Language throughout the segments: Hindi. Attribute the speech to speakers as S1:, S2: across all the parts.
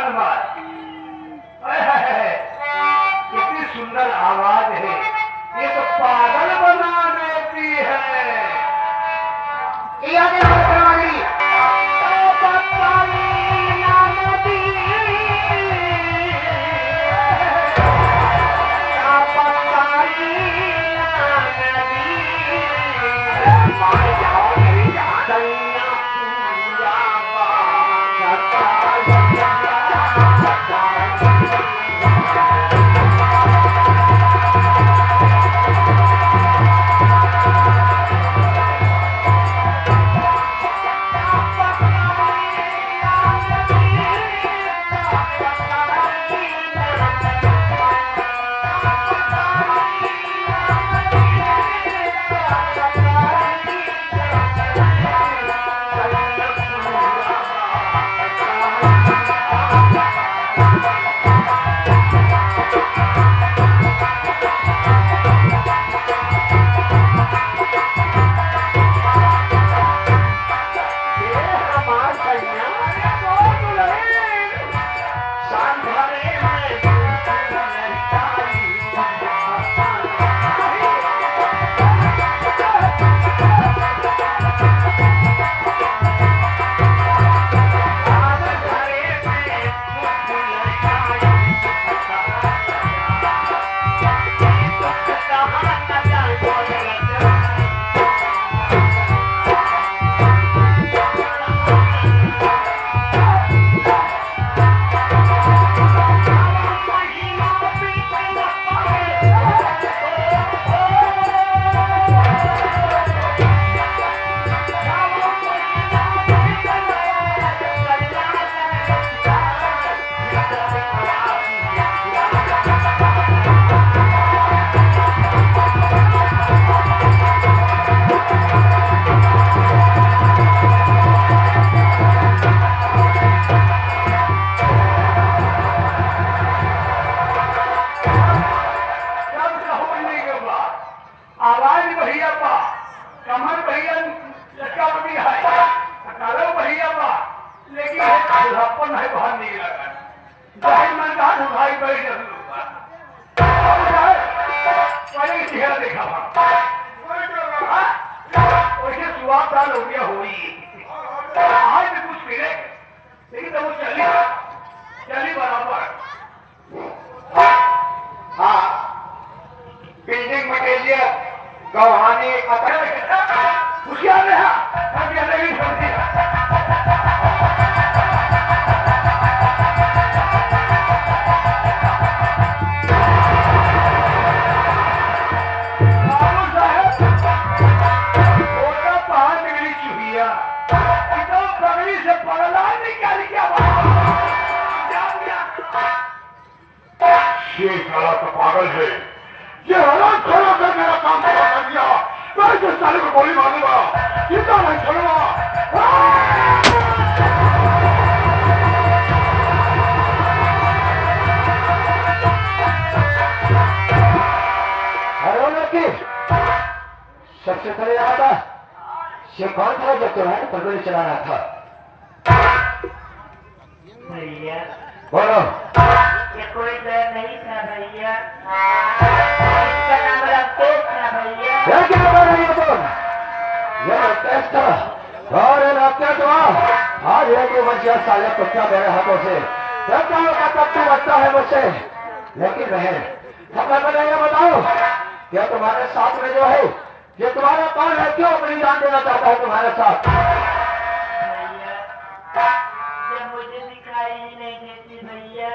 S1: धन्यवाद। कितनी सुंदर आवाज है, ये तो पागल बना देती है। आवाज भैया बा, कमर भैया लटकावटी है, कालो भैया बा, लेकिन बुढ़ापन है बाहर नहीं लगा। जाहिर मैदान उठाई बैठ पहले चेहरा देखा वैसे सुबह साल हो गया हुई आज भी कुछ मिले, लेकिन तो वो चली बराबर। हाँ, बिल्डिंग मटेरियल गवानी होशियार रहा, नहीं समझी।
S2: ये साला तो पागल है, ये हराम खोलो कर मेरा काम पूरा कर दिया। मैं इस साले को गोली मारूंगा, जिंदा नहीं छोड़ूंगा।
S3: हेलो लड़की, सबसे पहले यहाँ था ये कौन था जो तुम्हारे पर गोली चला रहा था?
S4: भैया
S3: बोलो।
S4: ये कोई डर नहीं था भैया, इसका नाम राकेश था भैया।
S3: ये क्या बोल रही हो तुम? ये राकेश था और ये राकेश हुआ आज ये कि वंशिया साले कुत्ता मेरे हाथों से जब का तब तू बचता है मुझसे। लेकिन बहन सबसे पहले ये बताओ क्या तुम्हारे साथ में जो है ये तुम्हारा कौन है, क्यों अपनी जान देना चाहता है तुम्हारे साथ?
S4: भैया जब मुझे दिखाई ही नहीं देती भैया,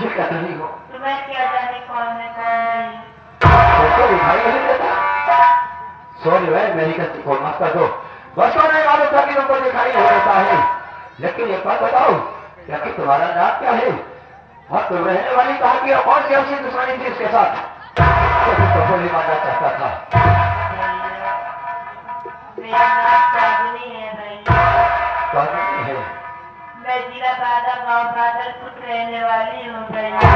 S3: ये कहते नहीं हो
S4: तो मैं क्या जाने कौन है कौन नहीं।
S3: तो दिखाई नहीं देता। सॉरी भाई, मेरी गलती को माफ कर दो। बस तो नहीं मालूम था कि तुमको दिखाई नहीं देता है, लेकिन ये बात बताओ क्या कि तुम्हारा नाम क्या है और तुम रहने वाली कहाँ की और कौन सी ऐसी दुश्मनी थी इसके साथ तो तुमको गोली मारना चाहता था?
S4: मेरा नाम चांदनी है भैया।
S3: कौन है?
S4: मैं जिला बादा गाँव बादलपुर रहने वाली हूँ भैया।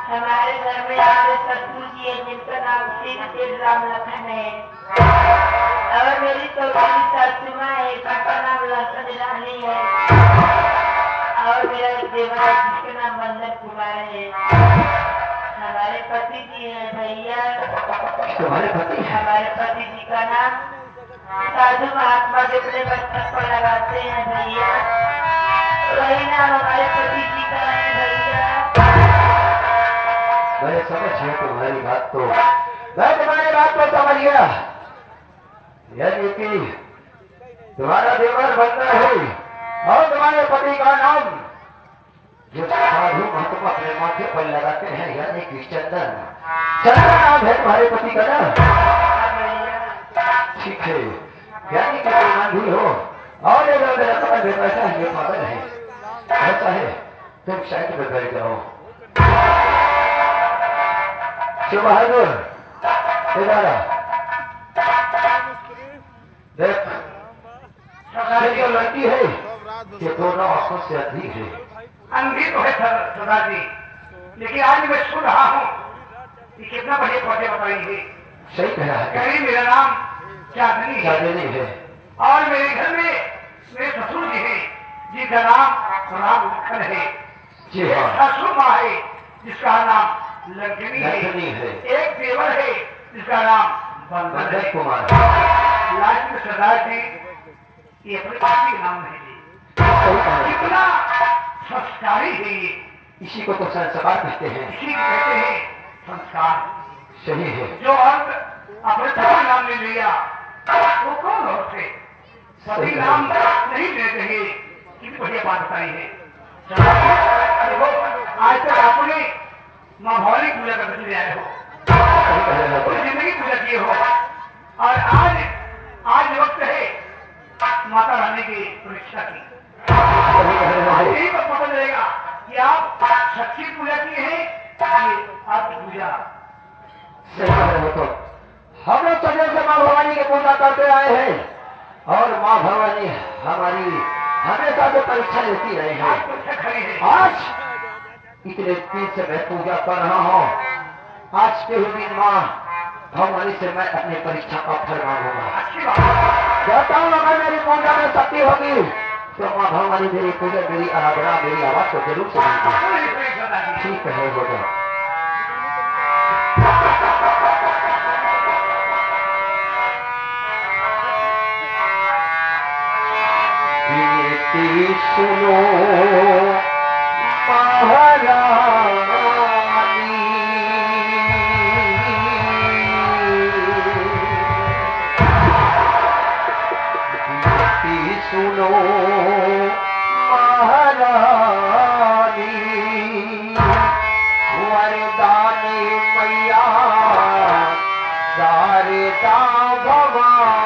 S4: हमारे घर में आगे ससुर जी है जिनका नाम श्री राम लखन है, और मेरी चौथी सासू माँ है जिनका नाम लखन रानी है, और मेरा एक देवर है जिसका नाम बंदर कुमार है। हमारे पति जी हैं भैया।
S3: तुम्हारे पति हैं?
S4: हमारे पति जी का नाम साधु महात्मा जो अपने बचपन पर लगाते हैं भैया, वही नाम हमारे पति जी का है भैया।
S3: मैं समझ गया तुम्हारी बात को, मैं तुम्हारी बात को समझ गया। यानी कि तुम्हारा देवर बंदर है और तुम्हारे पति का नाम जो साधु महात्मा अपने माथे पर लगाते हैं यानी कि चंदन। चंदन नाम है तुम्हारे पति का नाम? ठीक है, यानी कि तुम आंधी हो और ये जो मेरा समझ में बैठा है ये पागल है। ऐसा है तुम साइड में बैठ जाओ। शिव बहादुर इधर आ। देख ये जो लड़की है ये दोनों आंखों से अंधी है।
S1: अंधी तो है सरदार जी, लेकिन आज मैं सुन रहा हूँ कि कितना बढ़िया पौधे बताएंगे।
S3: सही कहा है,
S1: कहीं मेरा नाम चांदनी है
S3: चांदनी है
S1: और मेरे घर में मेरे ससुर जी हैं जिनका नाम राम लखन है।
S3: जी हाँ,
S1: सासू माँ है जिसका नाम लंकनी
S3: लखनी
S1: है।
S3: है,
S1: एक देवर है जिसका नाम बंदर
S3: बंदर
S1: है।
S3: कुमार।
S1: लास्ट में सरदार जी ये अपने पति का नाम नहीं है।
S3: सही कहा है।
S1: कितना संस्कारी है ये,
S3: इसी को तो संस्कार कहते हैं।
S1: इसी को कहते हैं संस्कार।
S3: सही है,
S1: जो अर्थ अपने पति नाम ले लिया वो कौन होते? पति नाम नहीं लेते हैं। कितनी बढ़िया बात बताई है। देखो आज तक आपने माँ भवानी पूजा करते चले आए हो,
S3: सही कह रहे हो।
S1: पूरी जिंदगी पूजा किए हो और आज वक्त है माता रानी की परीक्षा की।
S3: सही कह रहे
S1: आज
S3: हो।
S1: यही पर पता चलेगा कि आप सच्ची पूजा किए हैं कि आपकी पूजा।
S3: सही कह रहे हो। तो हम लोग सदैव से माँ भवानी की पूजा करते आए हैं और माँ भवानी हमारी हमेशा जो परीक्षा लेती रही है।
S1: आज परीक्षा खड़ी है।
S3: आज इतने दिन से मैं पूजा कर रहा हूँ, आज के ही दिन माँ भगवानी से मैं अपनी परीक्षा का फल मांगूंगा।
S1: अच्छी बात है।
S3: कहता हूँ अगर मेरी पूजा में शक्ति होगी तो माँ भगवानी मेरी पूजा, मेरी आराधना, मेरी आवाज को जरूर सुनेगी।
S1: पूरी परीक्षा की।
S3: ठीक है, हो जाओ। विनती सुनो महारानी, विनती सुनो महारानी, वरदानी मैया शारदा भवानी।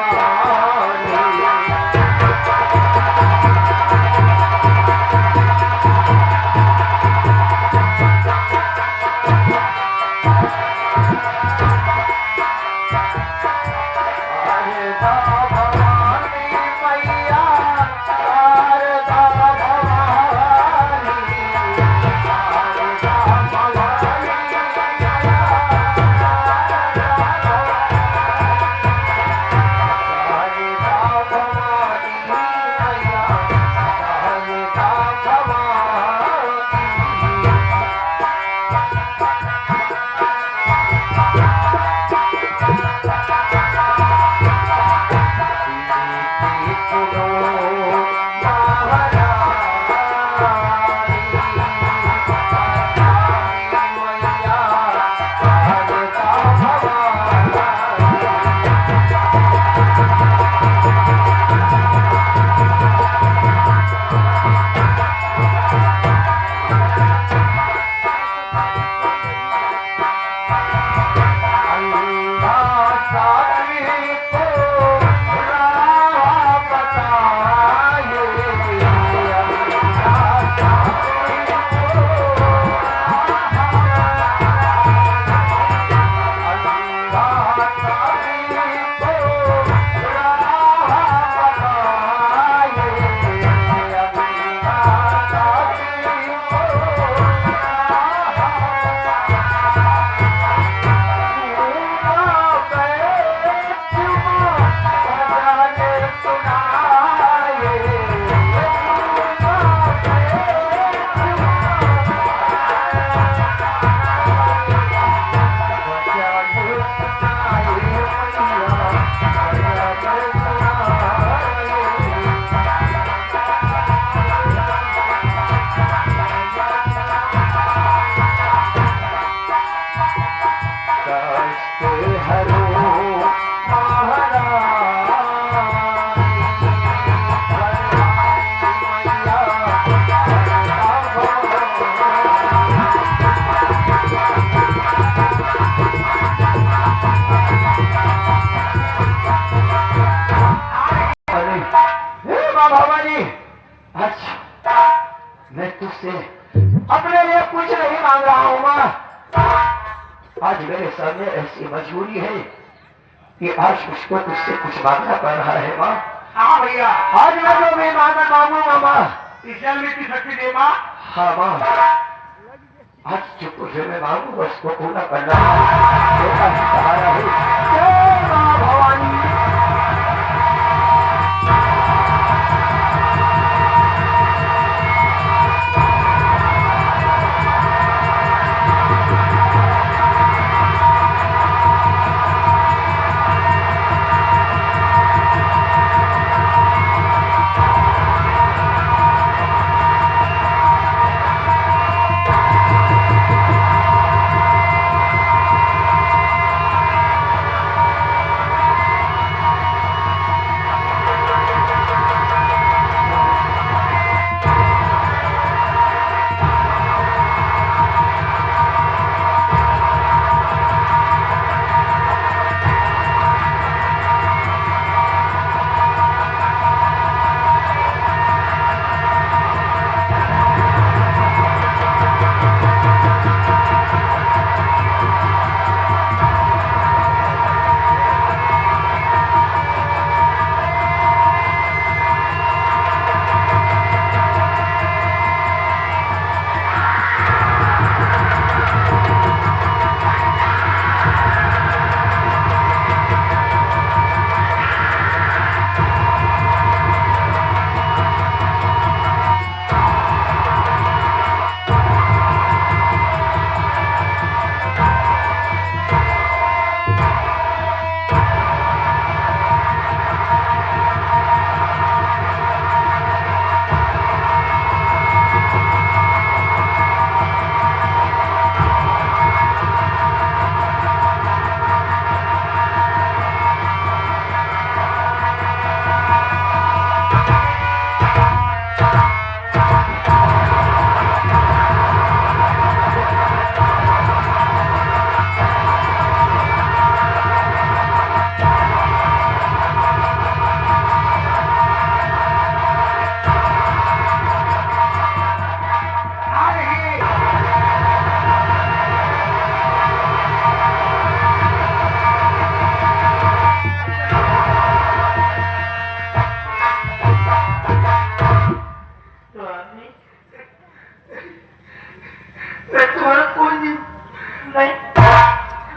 S3: तुम्हारे लिए कुछ नहीं मांग रहा हूं मां। आज मेरे सामने ऐसी मजबूरी है कि आज मुझको तुझसे कुछ मांगना पड़ रहा है मां।
S1: हाँ भैया,
S3: आज मैं जो मैं मांगूंगा मां।
S1: इस जन्म की शक्ति दे माँ।
S3: हाँ मां, आज जो कुछ मैं मांगूंगा उसको पूरा करना बेटा सहारा है। जय मां भवानी।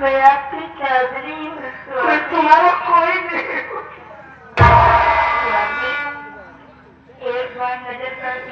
S4: मैं आपकी चादरी हूँ।
S1: मैं तुम्हारा कोई नहीं हूँ।
S4: एक बार नजर कर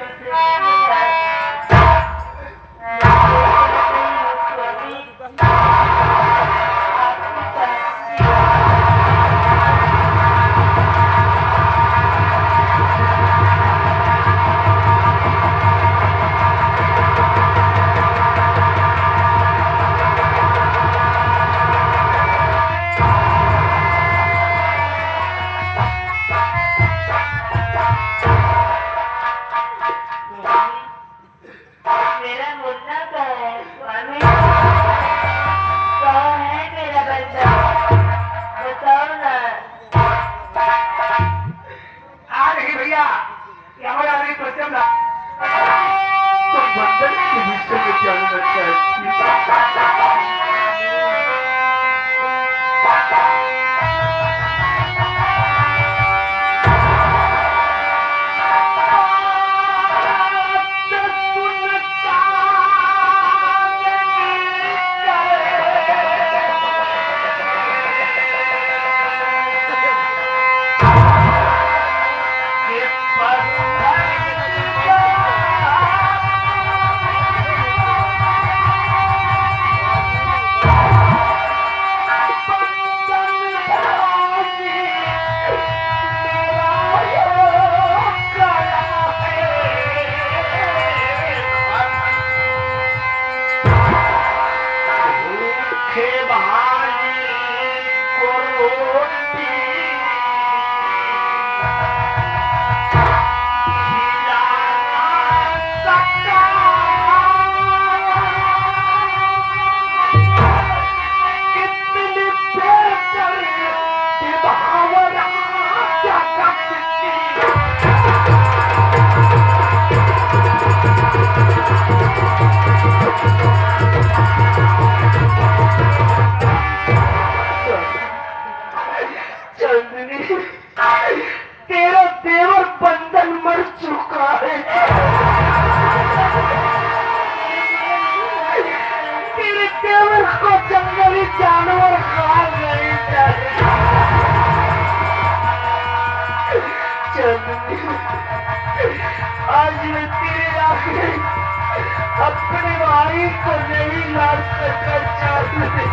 S1: माई को नहीं ला सकना चाहिए,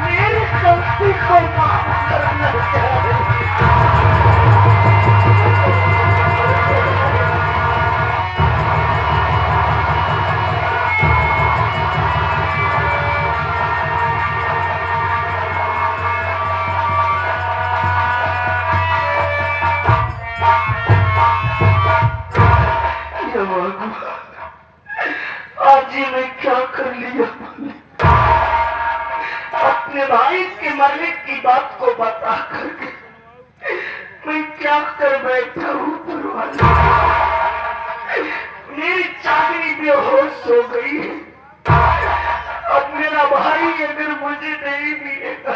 S1: मेरी गलती को माफ करना चाहिए। आज ही मैं क्या कर लिया, अपने भाई के मरने की बात को बता करके मैं क्या कर बैठा हूँ। परवाना मेरी चांदनी बेहोश हो गई है। अब मेरा भाई अगर मुझे नहीं मिलेगा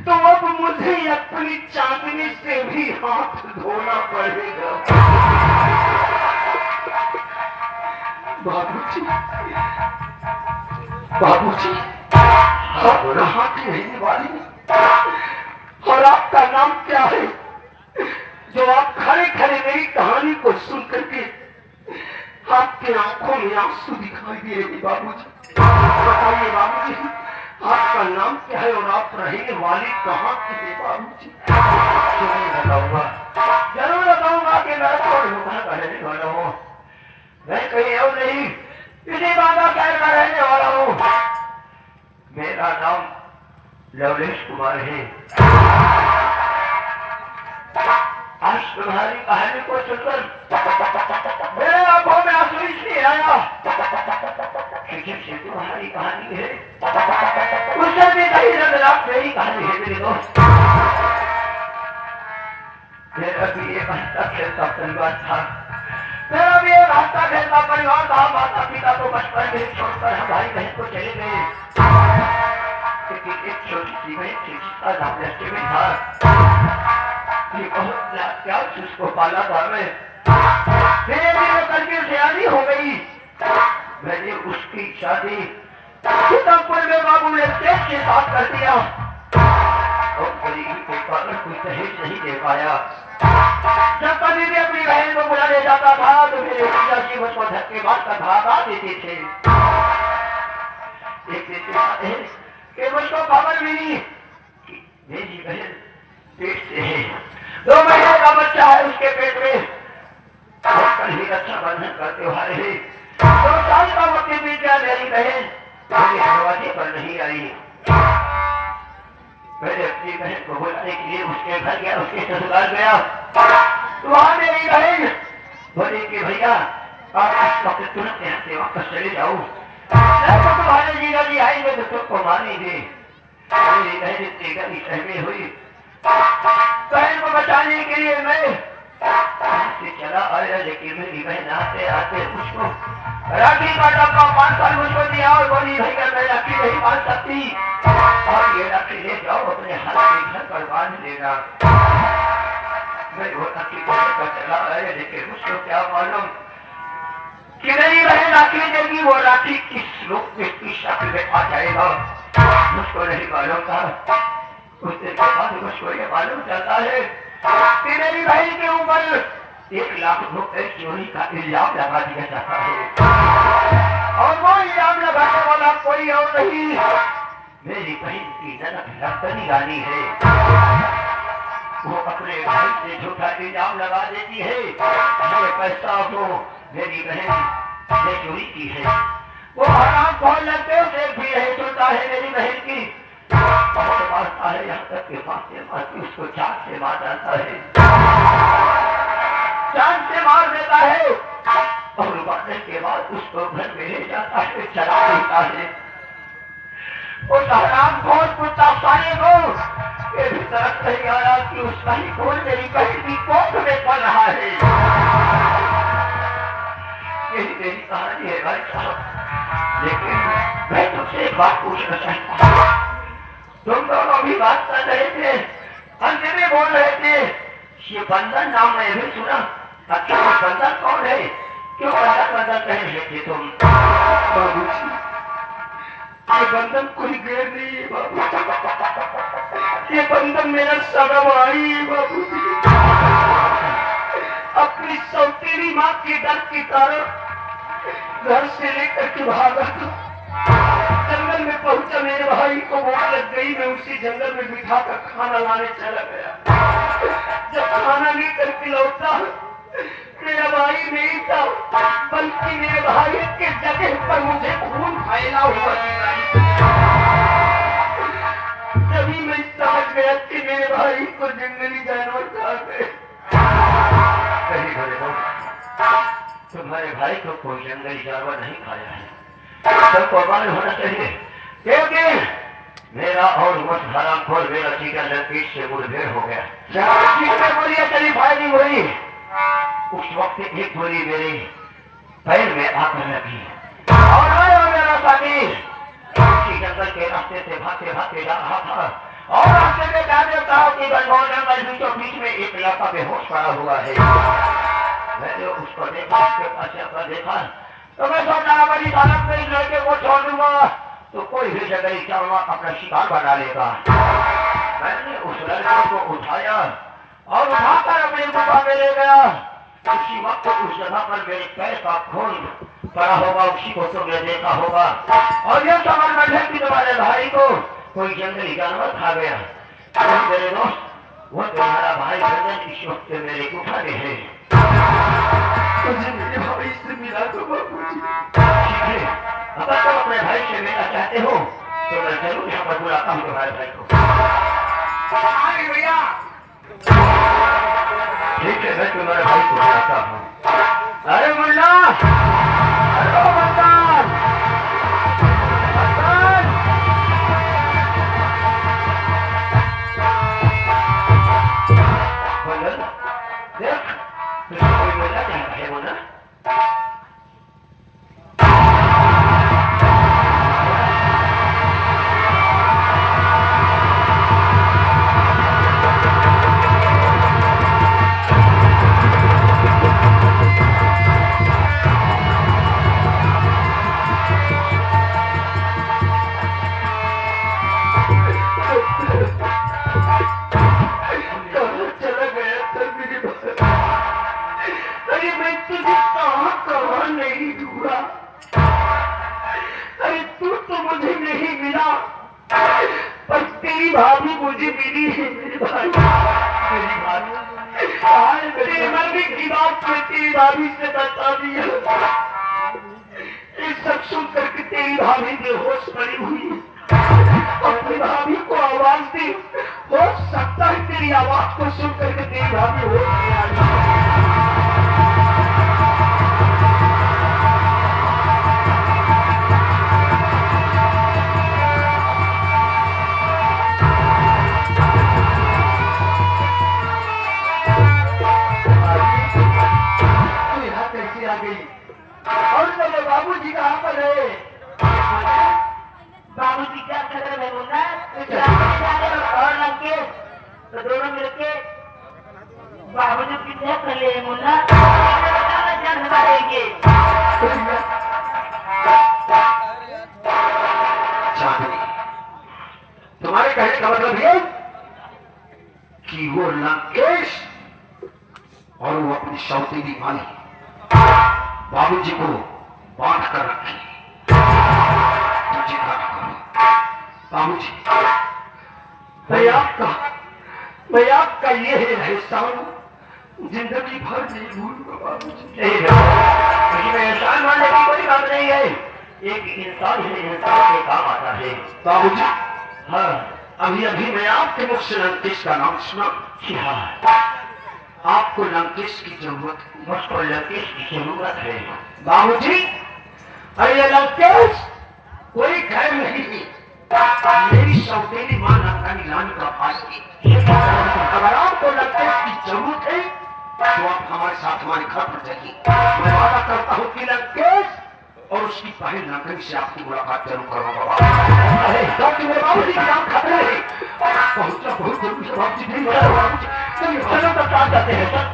S1: तो अब मुझे अपनी चांदनी से भी हाथ धोना पड़ेगा। बाबूजी, बाबूजी, आप कहाँ की रहने वाली और आपका नाम क्या है जो आप खड़े खड़े मेरी कहानी को सुन करके आपके आंखों में आंसू दिखाई दे रहे? बाबूजी बताइए बाबूजी, आपका नाम क्या है और आप रहने वाले कहाँ के हैं? बाबूजी जरूर बताऊंगा, जरूर बताऊंगा कि मैं कहाँ का रहने वाला हूँ। मैं कहीं और नहीं, इसी बाबा शहर का रहने वाला हूँ। मेरा नाम लवलेश कुमार है। आज तुम्हारी कहानी को सुनकर मेरे आंखों में आंसू इसलिए आया क्योंकि तुम्हारी कहानी है, उससे भी कहीं रंगलाप मेरी कहानी है मेरे दोस्त। मेरा भी एक हंसता खेलता परिवार था, मेरा भी एक हंसता खेलता परिवार था। माता पिता तो बचपन में छोड़कर हमारी बहन को चले गए, लेकिन एक छोटी सी बहन थी जिसका नाम लक्ष्मी में था। ये बहुत क्या उसको पाला था मैं, धीरे धीरे करके सियानी हो गई। मैंने उसकी शादी सीतापुर में बाबू ने तेज के साथ कर दिया और गरीबी के कारण कोई दहेज नहीं दे पाया। जब कभी भी अपनी बहन को बुलाने जाता था तो मेरे पिता जी मुझको धक्के मारकर भागा देते थे। एक दिन कि मुझको खबर मिली कि मेरी बहन पेट से है, 2 महीने का बच्चा है उसके पेट में। कल ही रक्षाबंधन का त्योहार है, 2 साल का वक्त बीत गया, मेरी बहन मेरे दरवाजे पर नहीं आई। मैंने अपनी बहन को बुलाने के लिए उसके घर गया, उसके ससुराल गया। वहां मेरी बहन बोली कि भैया आप इस वक्त तुरंत यहाँ से वापस चले जाओ, नहीं तो तुम्हारे जीजा जी आएंगे तो तुमको मारेंगे। मेरी बहन इतनी गली सहमी हुई, बहन को बचाने के लिए मैं से चला आया, लेकिन मेरी बहन आते आते मुझको राखी का डब्बा 5 साल मुझको दिया और बोली भैया मैं राखी नहीं बांध सकती, और ये राखी ले जाओ अपने हाथ के घर पर बांध लेना। मैं वो राखी को लेकर चला आया, लेकिन मुझको क्या मालूम कि मेरी बहन राखी देगी, वो राखी किस रूप में किस शक्ल में आ जाएगा मुझको नहीं मालूम था। कुछ देर के बाद मुझको ये मालूम चलता है कि मेरी बहन के ऊपर 1 लाख रुपए चोरी का इल्जाम लगा दिया जाता है, और वो इल्जाम लगाने वाला कोई और नहीं, मेरी बहन की ननद रतनी रानी है। वो अपने भाई से झूठा इल्जाम लगा देती है, ये पैसा वो मेरी बहन ने चोरी की है। वो हराम खोल लगते उसे भी नहीं सुनता है मेरी बहन की, मारता है, यहाँ तक के मारती उसको जान से मार डालता है, जान से मार देता है, और मारने के बाद उसको घर में ले जाता है, चला देता है। उस हराम खोल कुत्ता साले को ये भी तरफ नहीं आया कि उसका ही खोल मेरी बहन की कोख में पड़ रहा है। यही मेरी कहानी है भाई साहब, लेकिन मैं तुमसे एक बात पूछना चाहता हूँ। तुम दोनों भी बात कर रहे थे, अंत में बोल रहे थे ये बंधन नाम मैं भी सुना, अच्छा वो बंधन कौन है, क्यों बंधन बंधन कह रहे थे तुम? बाबूजी ये बंधन कोई गैर नहीं है बाबू, ये बंधन मेरा सगा भाई है बाबूजी। अपनी सौतेली माँ के डर के कारण घर से लेकर के भागा तो जंगल में पहुंचा, मेरे भाई को भूख लग गई। मैं उसी जंगल में बिठा कर खाना लाने चला गया। जब खाना लेकर के लौटा, मेरा भाई नहीं था, बल्कि मेरे भाई के जगह पर मुझे खून फैला हुआ दिखाई। तभी मैं समझ गया कि मेरे भाई को जंगली जानवर खा गए।
S3: सही बोले हो, तुम्हारे भाई को कोई जंगली जानवर नहीं खाया है। सबको मालूम होना चाहिए क्योंकि मेरा और उस हरामखोर मेरा टीका लंकेश से मुठभेड़ हो गया। किसने गोलियां चली फायरिंग हुई, उस वक्त एक गोली मेरे पैर में आकर लगी और मैं और मेरा साथी उसी जंगल के रास्ते से भागते भागते जा रहा था और रास्ते में जाने कहा कि घनघोर जंगल बीचों बीच में एक लड़का बेहोश पड़ा हुआ है। मैंने उसको देखा, उसके पास जाकर देखा तो मैं सोचा बड़ी हालत में इस लड़के को छोड़ दूंगा तो कोई भी जगह जानवर अपना शिकार बना लेगा। मैंने उस लड़के को उठाया और उठाकर अपनी गुफा में ले गया। उसी वक्त उस जगह पर मेरे पैर का खून पड़ा होगा, उसी को तुमने देखा होगा और ये समझ बैठे कि तुम्हारे भाई को कोई जंगली जानवर खा गया। तो मेरे दोस्त, वो तुम्हारा भाई भजन इस वक्त मेरे गुफा में है।
S1: मुझे मेरे भाई से मिला दो बाबूजी।
S3: ठीक है, अगर तुम अपने भाई से मिलना चाहते हो तो मैं जरूर यहाँ पर बुलाता हूँ तुम्हारे भाई को।
S1: भैया
S3: ठीक है, मैं तुम्हारे भाई को बुलाता हूँ। अरे मुन्ना, अरे मस्तान, मस्तान, देख तुझे कोई मिला नहीं है मुन्ना।
S1: भाभी मुझे मिली है मेरे भाई। मेरी भाभी तेरी मर्जी की बात मैं तेरी भाभी से बता दिया। ये सब सुन करके तेरी भाभी बेहोश पड़ी हुई है। अपनी भाभी को आवाज दी, हो सकता है तेरी आवाज को सुन करके तेरी भाभी होश में आ जाए। बाबूजी कहाँ पर है?
S4: बाबूजी क्या कर रहे हैं मुन्ना? और लंकेश तो दोनों मिलके बाबूजी कितने कर ले मुन्ना? जान हमारेंगे।
S3: चांदनी, तुम्हारे कहने का मतलब ये कि वो लंकेश और वो अपनी सौतेली वाली बाबूजी को बांध कर रखी। तुझे क्या करो बाबूजी?
S1: मैं आपका ये है एहसान जिंदगी भर नहीं भूलूंगा बाबूजी।
S3: इसमें एहसान मानने की कोई बात नहीं है। एक इंसान ही इंसान के काम आता है बाबूजी। हाँ, अभी अभी मैं आपके मुख से लंकेश का नाम सुना। हाँ, आपको लंकेश की जरूरत, मुझको लंकेश की जरूरत है बाबूजी।
S1: अरे लंकेश कोई खैर नहीं है, मेरी सौतेली मां लंकानी लाने का फायदा। अगर आपको लंकेश की जरूरत है तो आप हमारे साथ हमारे घर पर जाइए। मैं वादा करता हूँ कि लंकेश और उसकी बहन लंकनी से आपकी मुलाकात जरूर करूंगा। अरे डॉक्टर मेरे बाबूजी का नाम खतरे है, पहुंचना बहुत जरूरी है बाबूजी। नहीं चलो तो जाते हैं।